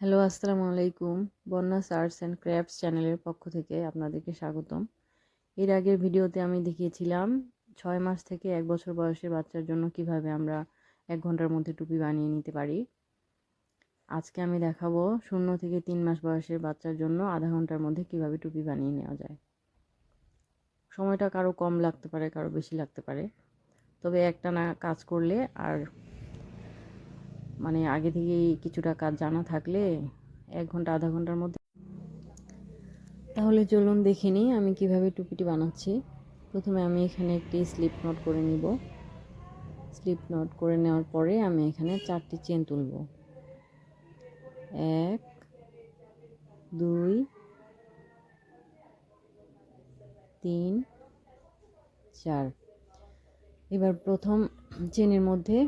Hello, আসসালামু আলাইকুম। বন্যাস arts and crafts চ্যানেলের পক্ষ থেকে আপনাদেরকে স্বাগতম। এর আগের ভিডিওতে আমি দেখিয়েছিলাম 6 মাস থেকে 1 বছর বয়সের বাচ্চার জন্য কিভাবে আমরা 1 ঘন্টার মধ্যে টুপি বানিয়ে নিতে পারি। আজকে আমি দেখাবো 0 থেকে 3 মাস বয়সের বাচ্চার জন্য আধা ঘন্টার মধ্যে কিভাবে টুপি বানিয়ে নেওয়া যায়। সময়টা কারো কম লাগতে পারে, কারো বেশি লাগতে পারে, তবে একটানা কাজ করলে আর আগে থেকেই কিছুটা কাজ জানা থাকলে 1 ঘন্টা আধা ঘন্টার মধ্যে। তাহলে চলুন দেখে নিই আমি কিভাবে টুপিটি বানাচ্ছি। প্রথমে আমি এখানে একটি স্লিপ নট করে নিব। স্লিপ নট করে নেওয়ার পরে আমি এখানে 4টি চেন তুলব। 1 2 3 4। এবার প্রথম চেনের মধ্যে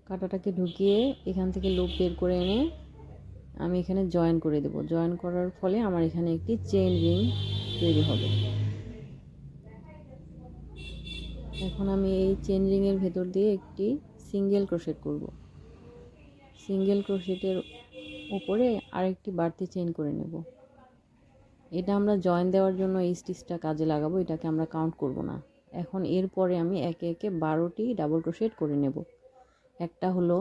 কাঁটাটাকে ঢুকিয়ে এখান থেকে লুপ বের করে এনে আমি এখানে জয়েন করে দেব। জয়েন করার ফলে আমার এখানে একটি চেইন রিং তৈরি হবে। এখন আমি এই চেন রিংয়ের ভেতর দিয়ে একটি সিঙ্গেল ক্রোশেট করব। সিঙ্গেল ক্রোশেটের উপরে আরেকটি বাড়তি চেইন করে নেব। এটা আমরা জয়েন দেওয়ার জন্য এই স্টিচটা কাজে লাগাবো, এটাকে আমরা কাউন্ট করব না। এখন এরপরে আমি একে একে 12টি ডাবল ক্রোশেট করে নেব। একটা হলো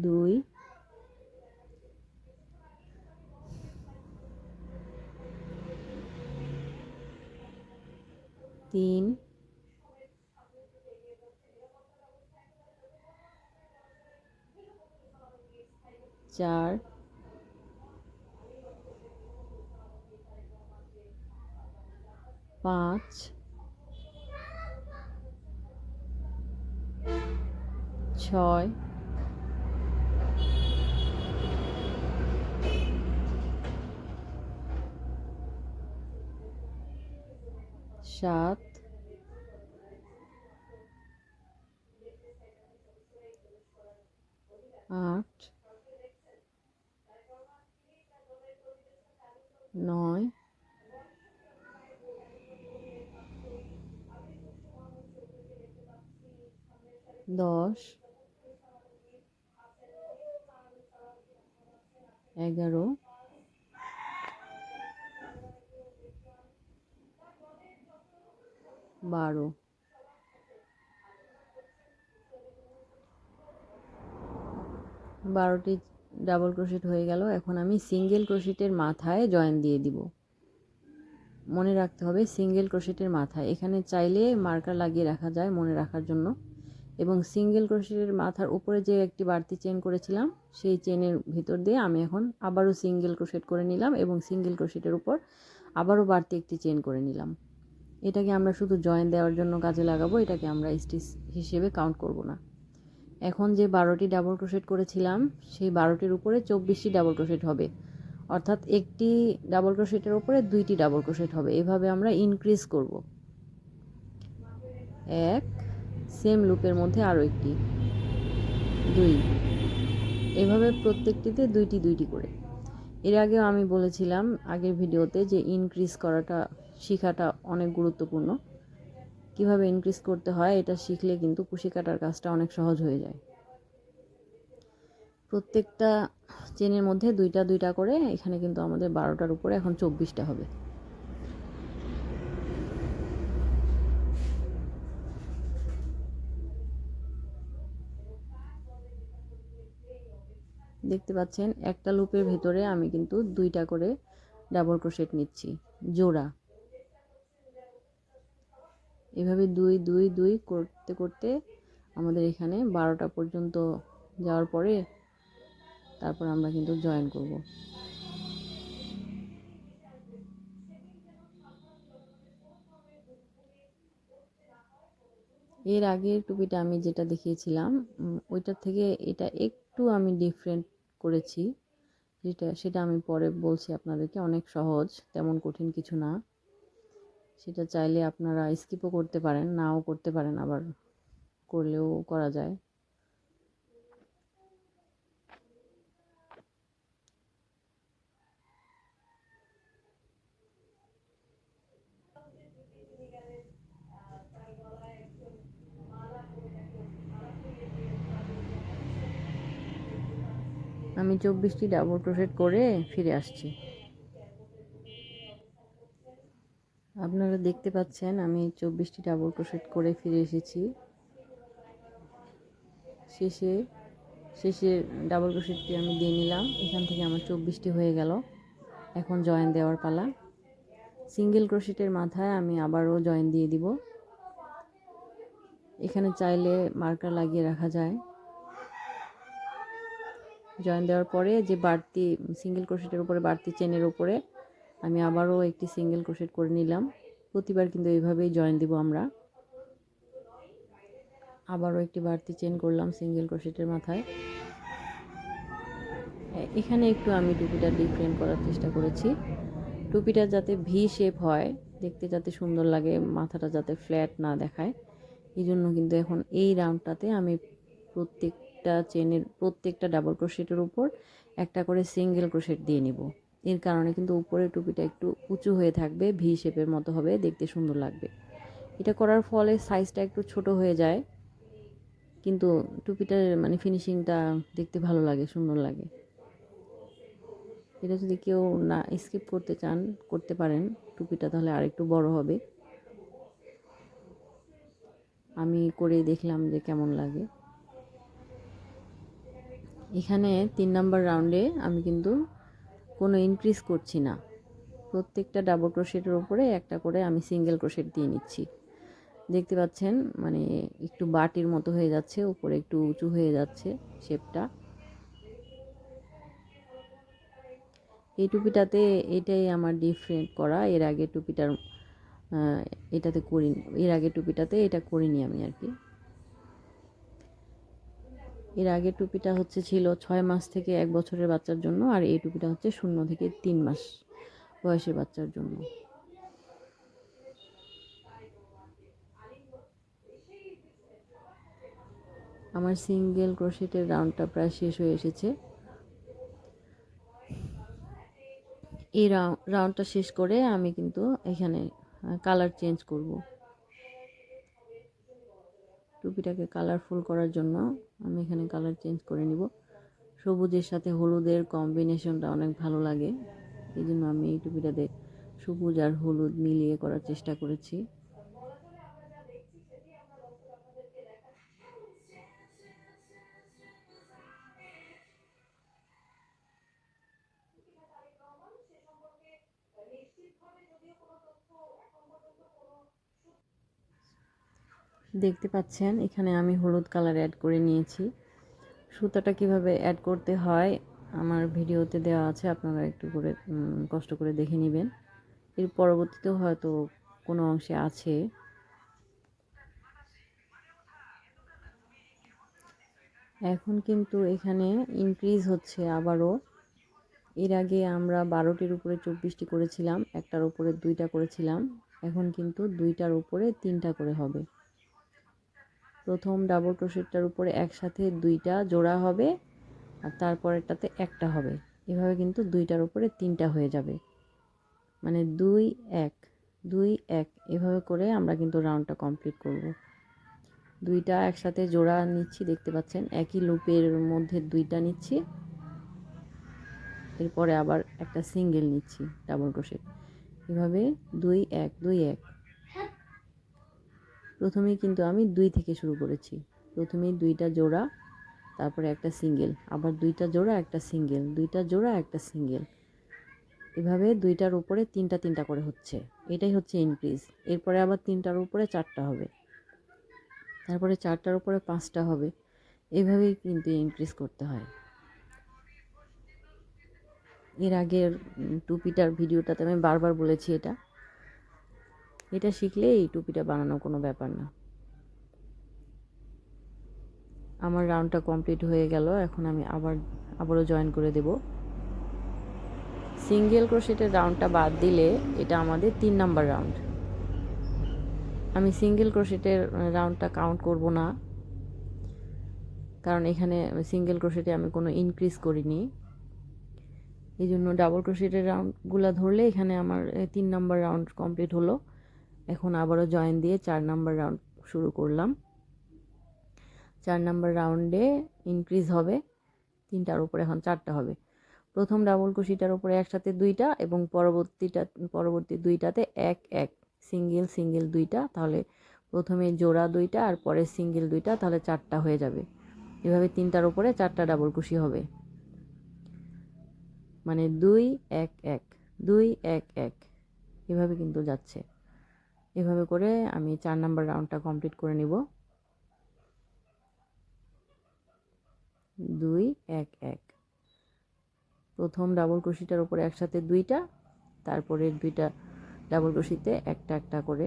2 3 4 5 6 7 8 9 10 11 12। 12টি ডাবল ক্রোশেট হয়ে গেল। এখন আমি সিঙ্গেল ক্রোশেটের মাথায় জয়েন দিয়ে দিব। মনে রাখতে হবে সিঙ্গেল ক্রোশেটের মাথায়, এখানে চাইলে মার্কার লাগিয়ে রাখা যায় মনে রাখার জন্য। এবং সিঙ্গেল ক্রোশেটের মাথার উপরে যে একটি বাড়তি চেন করেছিলাম সেই চেনের ভিতর দিয়ে আমি এখন আবারও সিঙ্গেল ক্রোশেট করে নিলাম এবং সিঙ্গেল ক্রোশেটের উপর আবারও বাড়তি একটি চেন করে নিলাম। এটাকে আমরা শুধু জয়েন দেওয়ার জন্য কাজে লাগাবো, এটাকে আমরা স্টিচ হিসেবে কাউন্ট করব না। এখন যে 12টি ডাবল ক্রোশেট করেছিলাম সেই 12টির উপরে 24টি ডাবল ক্রোশেট হবে, অর্থাৎ একটি ডাবল ক্রোশেটের উপরে 2টি ডাবল ক্রোশেট হবে। এভাবে আমরা ইনক্রিজ করব। 1 সেম লুপের মধ্যে আরও একটি 2, এভাবে প্রত্যেকটিতে 2টি 2টি করে। এর আগেও আমি বলেছিলাম আগের ভিডিওতে যে ইনক্রিজ করাটা শেখাটা অনেক গুরুত্বপূর্ণ। কিভাবে ইনক্রিজ করতে হয় এটা শিখলে কিন্তু কুশি কাটার কাজটা অনেক সহজ হয়ে যায়। প্রত্যেকটা চেনের মধ্যে 2টা 2টা করে এখানে কিন্তু আমাদের 12টার উপরে এখন 24টা হবে। দেখতে পাচ্ছেন একটা লুপের ভেতরে আমি কিন্তু 2টা করে ডাবল ক্রোশেট নিচ্ছি জোড়া। এভাবে 2 2 2 করতে করতে আমাদের এখানে 12টা পর্যন্ত যাওয়ার পরে তারপর আমরা কিন্তু জয়েন করব। এর আগের টুপিটা আমি যেটা দেখিয়েছিলাম ওইটার থেকে এটা একটু আমি ডিফারেন্ট করেছি, সেটা আমি পরে বলছি আপনাদেরকে। অনেক সহজ, তেমন কঠিন কিছু না। সেটা চাইলে আপনারা স্কিপও করতে পারেন, নাও করতে পারেন, আবার করলেও করা যায়। আমি 24টি ডাবল ক্রোশেট করে ফিরে আসছি। আপনারা দেখতে পাচ্ছেন আমি 24টি ডাবল ক্রোশেট করে ফিরে এসেছি। শেষে ডাবল ক্রোশেটটি আমি দিয়ে নিলাম। এখান থেকে আমার 24টি হয়ে গেল। এখন জয়েন দেওয়ার পালা। সিঙ্গেল ক্রোশেটের মাথায় আমি আবারও জয়েন দিয়ে দিব। এখানে চাইলে মার্কার লাগিয়ে রাখা যায়। জয়েন দেওয়ার পরে যে বাড়তি সিঙ্গেল ক্রোশেটের উপরে বাড়তি চেনের উপরে আমি আবারও একটি সিঙ্গেল ক্রোশেট করে নিলাম। প্রতিবার কিন্তু এইভাবেই জয়েন দিব আমরা। আবারও একটি বাড়তি চেন করলাম সিঙ্গেল ক্রোশেটের মাথায়। এখানে একটু আমি টুপিটা ডিফারেন্ট করার চেষ্টা করেছি। টুপিটা যাতে ভি শেপ হয়, দেখতে যাতে সুন্দর লাগে, মাথাটা যাতে ফ্ল্যাট না দেখায়, এই জন্য কিন্তু এখন এই রাউন্ডটাতে আমি প্রত্যেকটা ডাবল ক্রোশেটের উপর একটা করে সিঙ্গেল ক্রোশেট দিয়ে নিব। এর কারণে কিন্তু উপরে টুপিটা একটু উঁচু হয়ে থাকবে, ভি শেপের মতো হবে, দেখতে সুন্দর লাগবে। এটা করার ফলে সাইজটা একটু ছোট হয়ে যায়, কিন্তু টুপিটার মানে ফিনিশিংটা দেখতে ভালো লাগে, সুন্দর লাগে। এটা যদি কেউ না স্কিপ করতে চান করতে পারেন, টুপিটা তাহলে আরেকটু বড় হবে। আমি করে দেখলাম যে কেমন লাগে। এখানে 3 নাম্বার রাউন্ডে আমি কিন্তু কোনো ইনক্রিজ করছি না। প্রত্যেকটা ডাবল ক্রোশেটের উপরে একটা করে আমি সিঙ্গেল ক্রোশেট দিয়ে নিচ্ছি। দেখতে পাচ্ছেন মানে একটু বাটির মতো হয়ে যাচ্ছে, উপরে একটু উঁচু হয়ে যাচ্ছে শেপটা। এই টুপিটাতে এটাই আমার ডিফারেন্ট করা। এর আগে টুপিটার এটাতে করিনি, এর আগে টুপিটাতে এটা করিনি আমি আর কি। এর আগে টুপিটা ছিল 6 মাস থেকে 1 বছরের বাচ্চার জন্য, আর এই টুপিটা 0 থেকে 3 মাস বয়সের বাচ্চার জন্য। আমার সিঙ্গেল ক্রোশেটের রাউন্ডটা প্রায় শেষ হয়ে এসেছে। এই রাউন্ডটা শেষ করে আমি কিন্তু এখানে কালার চেঞ্জ করব। টুপিটাকে কালারফুল করার জন্য আমি এখানে কালার চেঞ্জ করে নিব। সবুজের সাথে হলুদের কম্বিনেশনটা অনেক ভালো লাগে, এই জন্য আমি এই টুপিটাতে সবুজ আর হলুদ মিলিয়ে করার চেষ্টা করেছি। দেখতে পাচ্ছেন এখানে আমি হলুদ কালার অ্যাড করে নিয়েছি। সুতাটা কিভাবে অ্যাড করতে হয় আমার ভিডিওতে দেওয়া আছে, আপনারা একটু করে কষ্ট করে দেখে নেবেন। এর পরবর্তীতেও হয়তো কোনো অংশে আছে। এখন কিন্তু এখানে ইনক্রিজ হচ্ছে আবারও। এর আগে আমরা 12টির উপরে 24টি করেছিলাম, একটার উপরে 2টা করেছিলাম। এখন কিন্তু 2টার উপরে 3টা করে হবে। প্রথম ডাবল ক্রোশেটটার উপরে একসাথে 2টা জোড়া হবে, আর তারপরেরটাতে একটা হবে। এভাবে কিন্তু 2টার উপরে 3টা হয়ে যাবে, মানে 2 1 2 1 এভাবে করে আমরা কিন্তু রাউন্ডটা কমপ্লিট করব। 2টা একসাথে জোড়া নিচ্ছি, দেখতে পাচ্ছেন একই লুপের মধ্যে 2টা নিচ্ছি, এরপরে আবার একটা সিঙ্গেল নিচ্ছি ডাবল ক্রোশেট। এভাবে 2 1 2 1। প্রথমেই কিন্তু আমি 2 থেকে শুরু করেছি। প্রথমেই 2টা জোড়া, তারপরে একটা সিঙ্গেল, আবার 2টা জোড়া একটা সিঙ্গেল, 2টা জোড়া একটা সিঙ্গেল, এভাবে 2টার উপরে 3টা করে হচ্ছে। এটাই হচ্ছে ইনক্রিজ। এরপরে আবার 3টার উপরে 4টা হবে, তারপরে 4টার উপরে 5টা হবে। এভাবেই কিন্তু ইনক্রিজ করতে হয়। এর আগের টুপিটার ভিডিওটাতে আমি বারবার বলেছি এটা শিখলে এই টুপিটা বানানো কোনো ব্যাপার না। আমার রাউন্ডটা কমপ্লিট হয়ে গেল। এখন আমি আবারও জয়েন করে দেব। সিঙ্গেল ক্রোশেটের রাউন্ডটা বাদ দিলে এটা আমাদের 3 নাম্বার রাউন্ড। আমি সিঙ্গেল ক্রোশেটের রাউন্ডটা কাউন্ট করব না, কারণ এখানে সিঙ্গেল ক্রোশেটে আমি কোনো ইনক্রিজ করিনি। এই জন্য ডাবল ক্রোশেটের রাউন্ডগুলো ধরলে এখানে আমার 3 নাম্বার রাউন্ড কমপ্লিট হলো। এখন আবারও জয়েন দিয়ে 4 নাম্বার রাউন্ড শুরু করলাম। 4 নাম্বার রাউন্ডে ইনক্রিজ হবে, 3টার উপরে এখন 4টা হবে। প্রথম ডাবল কুশিটার উপরে একসাথে 2টা এবং পরবর্তী 2টাতে এক এক সিঙ্গেল সিঙ্গেল 2টা, তাহলে প্রথমে জোড়া 2টা আর পরে সিঙ্গেল 2টা, তাহলে 4টা হয়ে যাবে। এভাবে 3টার উপরে 4টা ডাবল কুশি হবে, মানে 2 1 1 2 1 1 এভাবে কিন্তু যাচ্ছে। এভাবে করে আমি 4 নাম্বার রাউন্ডটা কমপ্লিট করে নিব। 2 1 1 প্রথম ডাবল ক্রোশেটার উপরে একসাথে 2টা, তারপরে 2টা ডাবল ক্রোশেতে একটা একটা করে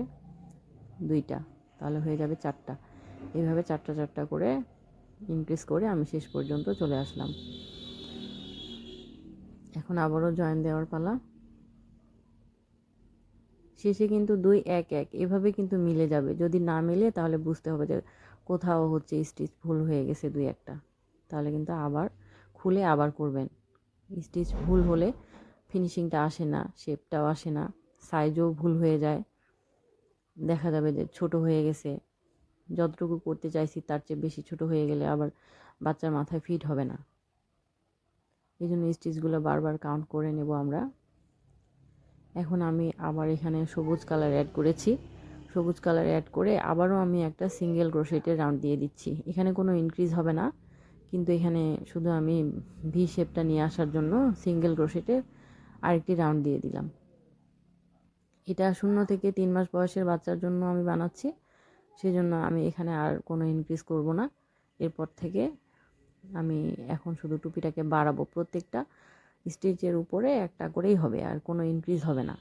2টা, তাহলে হয়ে যাবে 4টা। এইভাবে 4টা 4টা করে ইনক্রিজ করে আমি শেষ পর্যন্ত চলে আসলাম। এখন আবারও জয়েন দেওয়ার পালা। শেষে কিন্তু 2 1 1 এভাবে কিন্তু মিলে যাবে। যদি না মিলে তাহলে বুঝতে হবে যে কোথাও হচ্ছে স্টিচ ভুল হয়ে গেছে 2 একটা, তাহলে কিন্তু আবার খুলে আবার করবেন। স্টিচ ভুল হলে ফিনিশিংটা আসে না, শেপটাও আসে না, সাইজও ভুল হয়ে যায়, দেখা যাবে যে ছোট হয়ে গেছে। যতটুকু করতে চাইছি তার চেয়ে বেশি ছোট হয়ে গেলে আবার বাচ্চার মাথায় ফিট হবে না। এই জন্য স্টিচগুলো বারবার কাউন্ট করে নেব আমরা। এখন আমি আবার এখানে সবুজ কালার অ্যাড করেছি। সবুজ কালার অ্যাড করে আবারও আমি একটা সিঙ্গেল ক্রোশেটের রাউন্ড দিয়ে দিচ্ছি। এখানে কোনো ইনক্রিজ হবে না, কিন্তু এখানে শুধু আমি ভি শেপটা নিয়ে আসার জন্য সিঙ্গেল ক্রোশেটের আরেকটি রাউন্ড দিয়ে দিলাম। এটা 0 থেকে 3 মাস বয়সের বাচ্চার জন্য আমি বানাচ্ছি, সেজন্য আমি এখানে আর কোনো ইনক্রিজ করব না। এরপর থেকে আমি এখন শুধু টুপিটাকে বাড়াবো, প্রত্যেকটা স্টিচের উপরে একটা করেই হবে, আর কোনো ইনক্রিজ হবে না।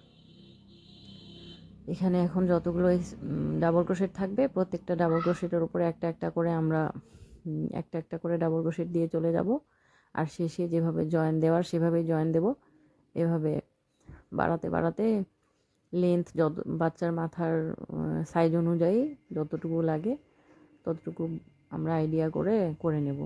এখানে এখন যতগুলো ডাবল ক্রোশেট থাকবে প্রত্যেকটা ডাবল ক্রোশেটের উপরে একটা একটা করে আমরা একটা একটা করে ডাবল ক্রোশেট দিয়ে চলে যাব, আর শেষে যেভাবে জয়েন দেওয়ার সেভাবেই জয়েন দেব। এভাবে বাড়াতে বাড়াতে লেন্থ যত বাচ্চার মাথার সাইজ অনুযায়ী যতটুকু লাগে ততটুকু আমরা আইডিয়া করে নেব।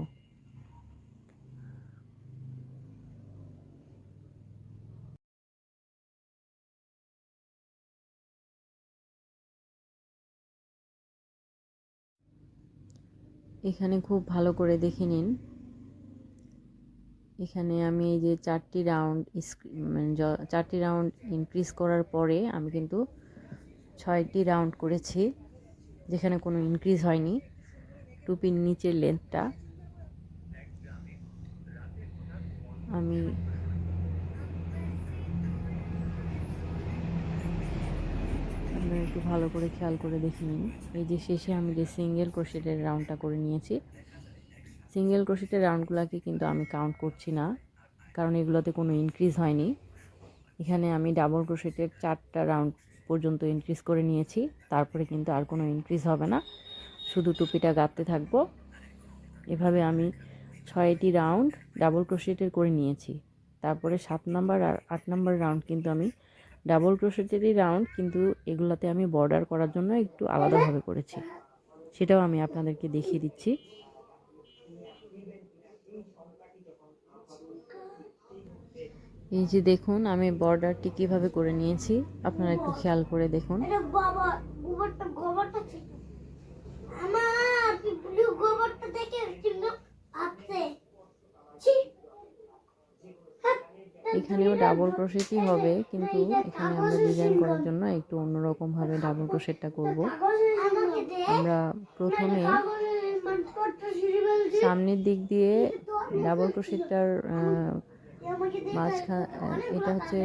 এখানে খুব ভালো করে দেখে নিন। এখানে আমি এই যে 4টি রাউন্ড মানে 4টি রাউন্ড ইনক্রিজ করার পরে আমি কিন্তু 6টি রাউন্ড করেছি, যেখানে কোনো ইনক্রিজ হয়নি। টুপির নিচের লেন্থটা আমি আপনারা একটু ভালো করে খেয়াল করে দেখে নিন। এই যে শেষে আমি যে সিঙ্গেল ক্রোশেটের রাউন্ডটা করে নিয়েছি, সিঙ্গেল ক্রোশেটের রাউন্ডগুলোকে কিন্তু আমি কাউন্ট করছি না, কারণ এগুলোতে কোনো ইনক্রিজ হয়নি। এখানে আমি ডাবল ক্রোশেটের 4টা রাউন্ড পর্যন্ত ইনক্রিজ করে নিয়েছি, তারপরে কিন্তু আর কোনো ইনক্রিজ হবে না, শুধু টুপিটা গাঁথতে থাকবো। এভাবে আমি 6টি রাউন্ড ডাবল ক্রোশেটের করে নিয়েছি। তারপরে 7 নাম্বার আর 8 নাম্বার রাউন্ড কিন্তু আমি ডাবল ক্রোশেটেরই রাউন্ড, কিন্তু এগুলাতে আমি বর্ডার করার জন্য একটু আলাদাভাবে করেছি, সেটাও আমি আপনাদেরকে দেখিয়ে দিচ্ছি। এই যে দেখুন আমি বর্ডারটি কিভাবে করে নিয়েছি, আপনারা একটু খেয়াল করে দেখুন। এখানেও ডাবল ক্রোশেটই হবে, কিন্তু এখানে আমরা ডিজাইন করার জন্য একটু অন্যরকমভাবে ডাবল ক্রোশেটটা করব। আমরা প্রথমে সামনের দিক দিয়ে ডাবল ক্রোশেটটার এটা হচ্ছে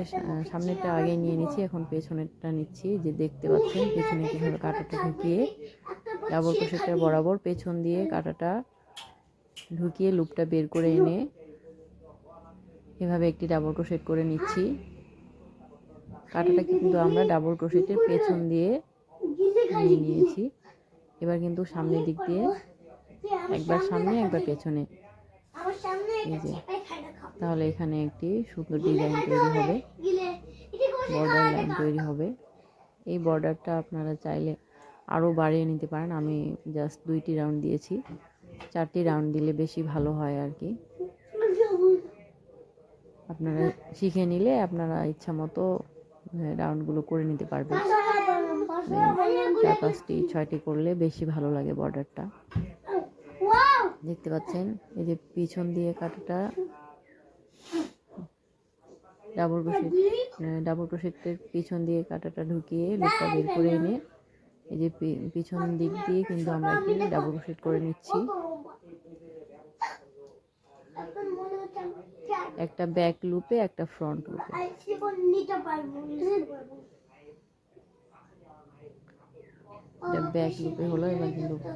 সামনেরটা আগে নিয়ে নিচ্ছি, এখন পেছনেরটা নিচ্ছি। যে দেখতে পাচ্ছেন পেছনে কীভাবে কাঁটাটা ঢুকিয়ে ডাবল ক্রোশেটটার বরাবর পেছন দিয়ে কাঁটাটা ঢুকিয়ে লুপটা বের করে এনে এভাবে একটি ডাবল ক্রোশেট করে নিচ্ছি। কাঁটাটা কিন্তু আমরা ডাবল ক্রোশেটের পেছন দিয়ে নিয়ে নিয়েছি। এবার কিন্তু সামনের দিক দিয়ে একবার সামনে একবার পেছনে, এই যে, তাহলে এখানে একটি সুন্দর ডিজাইন তৈরি হবে, বর্ডার লাইন তৈরি হবে। এই বর্ডারটা আপনারা চাইলে আরও বাড়িয়ে নিতে পারেন, আমি জাস্ট 2টি রাউন্ড দিয়েছি, 4টি রাউন্ড দিলে বেশি ভালো হয় আর কি। আপনারা শিখে নিলে আপনারা ইচ্ছা মতো রাউন্ডগুলো করে নিতে পারবেন। 4 5টি 6টি করলে বেশি ভালো লাগে বর্ডারটা। দেখতে পাচ্ছেন এই যে পিছন দিয়ে কাটাটা ডাবল ক্রোশেটের পিছন দিয়ে কাটাটা ঢুকিয়ে লুপটা বের করে এনে এই যে পিছন দিক দিয়ে কিন্তু আমরা কি ডাবল ক্রোশেট করে নিচ্ছি। একটা ব্যাক লুপে একটা ফ্রন্ট লুপে। এটা ব্যাক লুপে হলো, এবার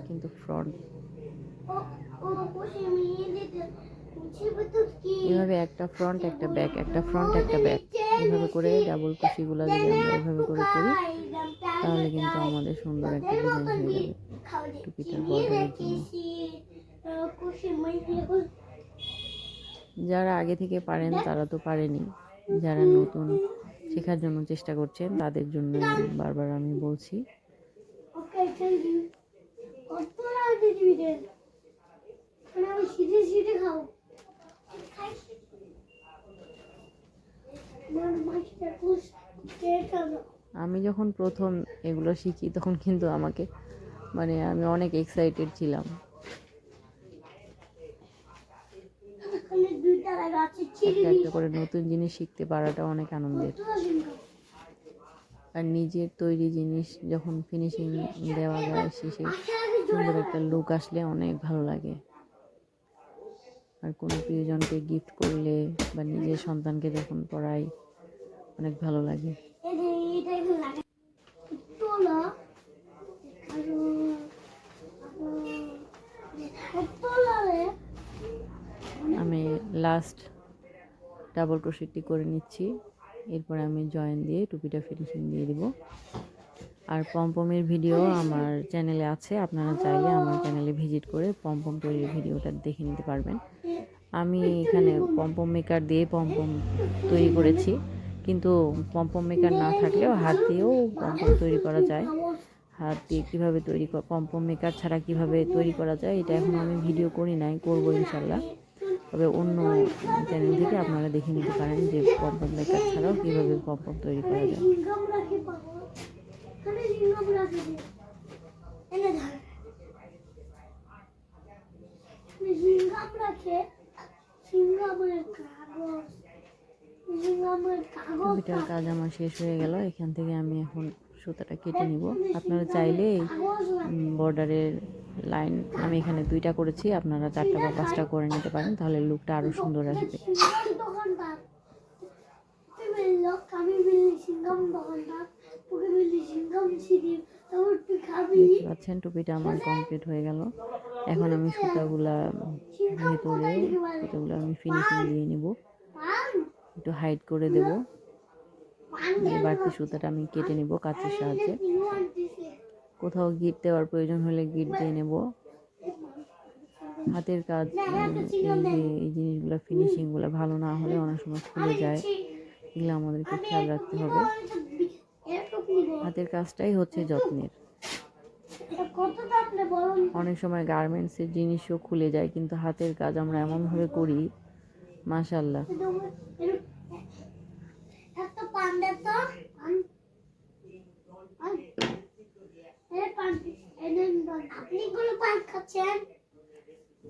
কিন্তু ফ্রন্ট। এভাবে একটা ফ্রন্ট একটা ব্যাক, একটা ফ্রন্ট একটা ব্যাক, এভাবে করে ডাবল কুশিগুলো যদি আমরা এভাবে করে করি তাহলে কিন্তু আমাদের সুন্দর একটা ডিজাইন হয়ে যাবে টুপিটার বর্ডারের জন্য। যারা আগে থেকে পারেন তারা তো পারেনি, যারা নতুন শেখার জন্য চেষ্টা করছেন তাদের জন্য বারবার আমি বলছি। আমি যখন প্রথম এগুলো শিখি তখন কিন্তু আমাকে আমি অনেক এক্সাইটেড ছিলাম। একটা একটা করে নতুন জিনিস শিখতে পারাটা অনেক আনন্দের। আর নিজের তৈরি জিনিস যখন ফিনিশিং দেওয়া যায় শেষে সুন্দর একটা লুক আসলে অনেক ভালো লাগে। আর কোনো প্রিয়জনকে গিফট করলে বা নিজের সন্তানকে যখন পড়াই অনেক ভালো লাগে। আমি লাস্ট ডাবল ক্রোশেটটি করে নিচ্ছি, এরপরে আমি জয়েন দিয়ে টুপিটা ফিনিশিং দিয়ে দিব। আর পমপমের ভিডিও আমার চ্যানেলে আছে, আপনারা চাইলে আমার চ্যানেলে ভিজিট করে পমপম তৈরির ভিডিওটা দেখে নিতে পারবেন। আমি এখানে পমপম মেকার দিয়ে পমপম তৈরি করেছি, কিন্তু পমপম মেকার না থাকলেও হাত দিয়েও পমপম তৈরি করা যায়। হাত দিয়ে কীভাবে পমপম মেকার ছাড়া কীভাবে তৈরি করা যায় এটা এখন আমি ভিডিও করি নাই, করবো ইনশাল্লাহ। তবে অন্য চ্যানেল থেকে আপনারা দেখে নিতে পারেন যে পমপম মেকার ছাড়াও কীভাবে পমপম তৈরি করা যায়। টুপিটার কাজ আমার শেষ হয়ে গেল, এখান থেকে আমি এখন সুতাটা কেটে নিব। আপনারা চাইলে বর্ডারের লাইন আমি এখানে 2টা করেছি, আপনারা 4টা বা 5টা করে নিতে পারেন, তাহলে লুকটা আরো সুন্দর আসবে। দেখতে পাচ্ছেন টুপিটা আমার কমপ্লিট হয়ে গেল। এখন আমি সুতাগুলো আমি ফিনিশিং দিয়ে নিব, একটু হাইড করে দেব, বাড়তি সুতাটা আমি কেটে নিব কাঁচির সাহায্যে। কোথাও গিট দেওয়ার প্রয়োজন হলে গিট দিয়ে নেব। হাতের কাজ এই জিনিসগুলো ফিনিশিংগুলো ভালো না হলে অনেক সময় খুলে যায়, এগুলো আমাদেরকে খেয়াল রাখতে হবে। হাতের কাজটাই হচ্ছে যত্নের। অনেক সময় গার্মেন্টসের জিনিসও খুলে যায়, কিন্তু হাতের কাজ আমরা এমনভাবে করি মাশাআল্লাহ।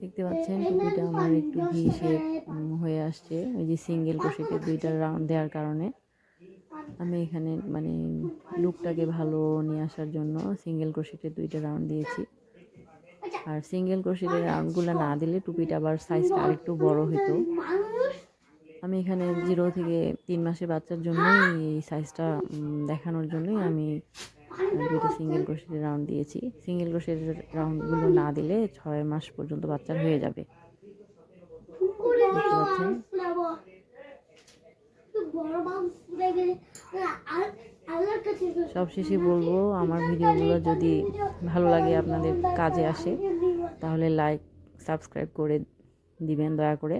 দেখতে পাচ্ছেন টুপিটা আমার একটু ভি শেপ হয়ে আসছে, ওই যে সিঙ্গেল ক্রোশেটে 2টা রাউন্ড দেওয়ার কারণে। আমি এখানে লুকটাকে ভালো নিয়ে আসার জন্য সিঙ্গেল ক্রোশেটে 2টা রাউন্ড দিয়েছি। আর সিঙ্গেল ক্রোশেটের রাউন্ডগুলো না দিলে টুপিটা আবার সাইজটা আরেকটু বড় হতো। আমি এখানে 0 থেকে 3 মাসের বাচ্চার জন্যই এই সাইজটা দেখানোর জন্যই আমি 2টা সিঙ্গেল ক্রোশেটের রাউন্ড দিয়েছি। সিঙ্গেল ক্রোশেটের রাউন্ডগুলো না দিলে 6 মাস পর্যন্ত বাচ্চার হয়ে যাবে। দেখতে পাচ্ছেন। সবশেষে বলবো, আমার ভিডিওগুলো যদি ভালো লাগে, আপনাদের কাজে আসে, তাহলে লাইক সাবস্ক্রাইব করে দিবেন দয়া করে।